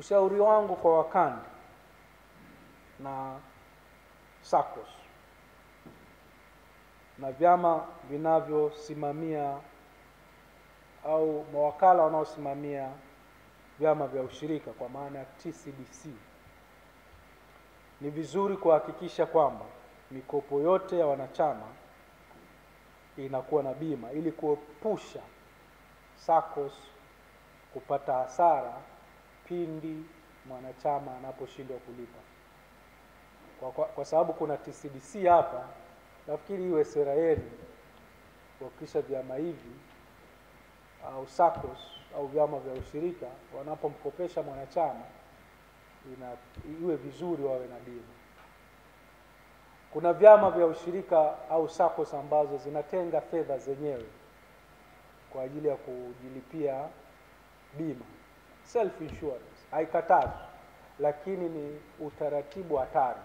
Ushauri wangu kwa wakandi na SACCOS na vyama vinavyosimamia au mawakala wanaosimamia vyama vya ushirika kwa maana ya TCDC, ni vizuri kuhakikisha kwamba mikopo yote ya wanachama inakuwa na bima ili kuepusha SACCOS kupata hasara pindi mwanachama anaposhindwa kulipa. Kwa sababu kuna TCDC hapa, nafikiri iwe sera yenu kuhakikisha vyama hivi au SACCOS au vyama vya ushirika wanapomkopesha mwanachama iwe vizuri wawe na bima. Kuna vyama vya ushirika au SACCOS ambazo zinatenga fedha zenyewe kwa ajili ya kujilipia bima, self insurance. Haikatazi, lakini ni utaratibu hatari.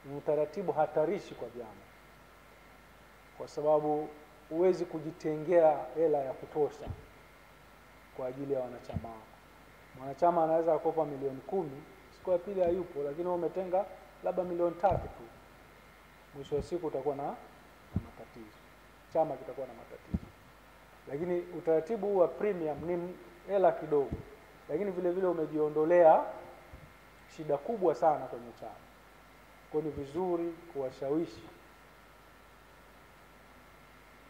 Ni utaratibu hatarishi kwa vyama, kwa sababu huwezi kujitengea hela ya kutosha kwa ajili ya wanachama wako. Mwanachama anaweza kukopa milioni 10, siku ya pili hayupo, lakini wewe umetenga labda milioni 3 tu. Mwisho wa siku utakuwa na matatizo, chama kitakuwa na matatizo. Lakini utaratibu huu wa premium ni hela kidogo, lakini vile vile umejiondolea shida kubwa sana kwenye chama. Kwa ni vizuri kuwashawishi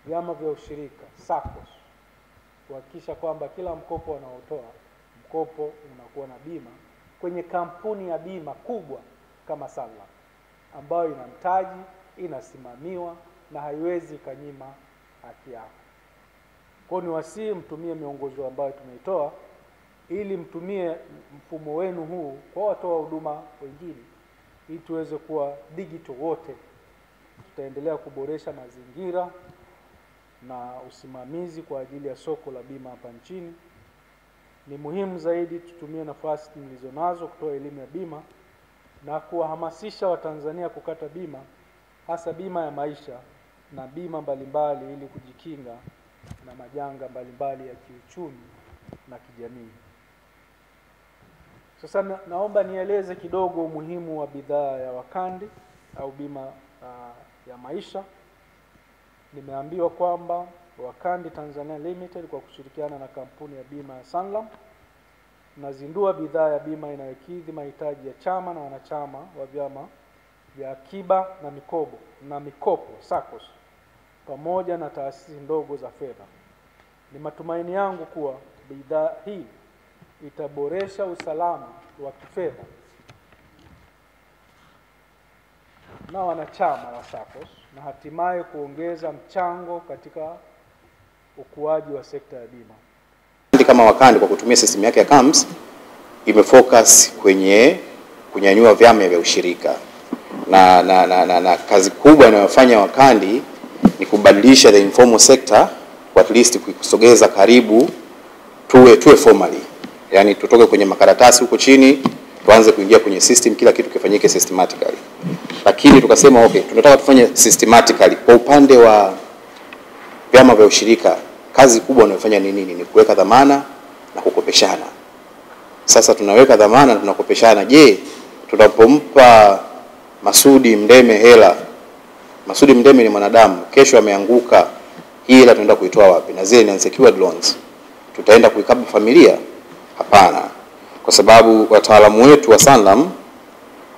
vyama vya ushirika SACCOS kuhakikisha kwamba kila mkopo wanaotoa, mkopo unakuwa na bima kwenye kampuni ya bima kubwa kama Sanlam, ambayo ina mtaji, inasimamiwa na haiwezi kanyima haki yako. Kwa ni wasii mtumie miongozo ambayo tumeitoa ili mtumie mfumo wenu huu kwa watoa huduma wengine ili tuweze kuwa digital wote. Tutaendelea kuboresha mazingira na usimamizi kwa ajili ya soko la bima hapa nchini. Ni muhimu zaidi tutumie nafasi tulizonazo kutoa elimu ya bima na kuwahamasisha Watanzania kukata bima, hasa bima ya maisha na bima mbalimbali ili kujikinga na majanga mbalimbali ya kiuchumi na kijamii. Sasa naomba nieleze kidogo umuhimu wa bidhaa ya wakandi au bima ya maisha. Nimeambiwa kwamba Wakandi Tanzania Limited kwa kushirikiana na kampuni ya bima ya Sanlam nazindua bidhaa ya bima inayokidhi mahitaji ya chama na wanachama wa vyama vya akiba na mikopo SACCOS pamoja na taasisi ndogo za fedha. Ni matumaini yangu kuwa bidhaa hii itaboresha usalama wa kifedha na wanachama wa SACCOS na hatimaye kuongeza mchango katika ukuaji wa sekta ya bima. Kama Wakandi kwa kutumia system yake ya CAMS imefocus kwenye kunyanyua vyama vya ushirika na kazi kubwa inayofanya Wakandi ni kubadilisha the informal sector, at least kusogeza karibu tuwe formally. Yani tutoke kwenye makaratasi huko chini tuanze kuingia kwenye system, kila kitu kifanyike systematically. Lakini tukasema okay, tunataka tufanye systematically. Kwa upande wa vyama vya ushirika, kazi kubwa wanayofanya ni nini? Ni kuweka dhamana na kukopeshana. Sasa tunaweka dhamana na tunakopeshana. Je, tunapompa Masudi Mdeme hela, Masudi Mdeme ni mwanadamu, kesho ameanguka, hii hela tunaenda kuitoa wapi? Na zile ni unsecured loans, tutaenda kuikaba familia? Hapana. Kwa sababu wataalamu wetu wa Sanlam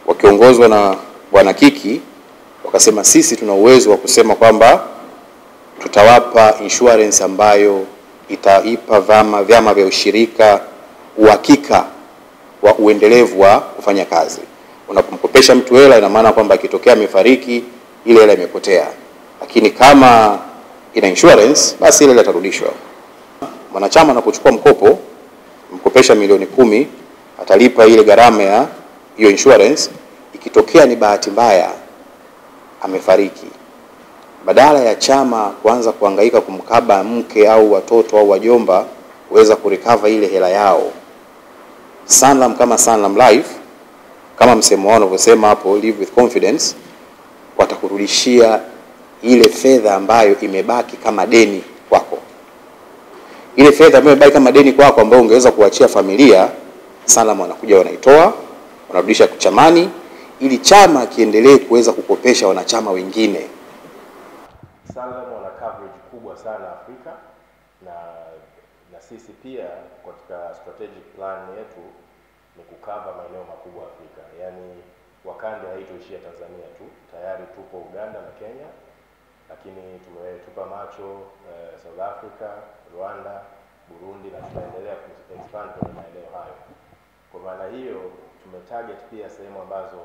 wakiongozwa na Bwana Kiki wakasema sisi tuna uwezo wa kusema kwamba tutawapa insurance ambayo itaipa vyama vya ushirika uhakika wa uendelevu wa kufanya kazi. Unapomkopesha mtu hela, ina maana kwamba akitokea amefariki ile hela imepotea. Lakini kama ina insurance, basi ile hela itarudishwa. Mwanachama anapochukua mkopo, mkopesha milioni 10, atalipa ile gharama ya hiyo insurance. Ikitokea ni bahati mbaya amefariki, badala ya chama kuanza kuhangaika kumkaba mke au watoto au wajomba kuweza kurecover ile hela yao, Sanlam kama Sanlam Life, kama msemo wao unavyosema hapo, live with confidence, watakurudishia ile fedha ambayo imebaki kama deni kwako. Ile fedha ambayo imebaki kama deni kwako ambayo ungeweza kuachia familia, Sanlam wanakuja wanaitoa, wanarudisha chamani ili chama kiendelee kuweza kukopesha wanachama wengine. Sanlam wana coverage kubwa sana Afrika, na sisi pia katika strategic plan yetu ni kukava maeneo makubwa Afrika. Yaani Wakandi haitoishia Tanzania tu, tayari tupo Uganda na Kenya, lakini tumetupa macho South Africa, Rwanda, Burundi, na tunaendelea ku-expand kwenye maeneo hayo. Kwa maana hiyo tumetarget pia sehemu ambazo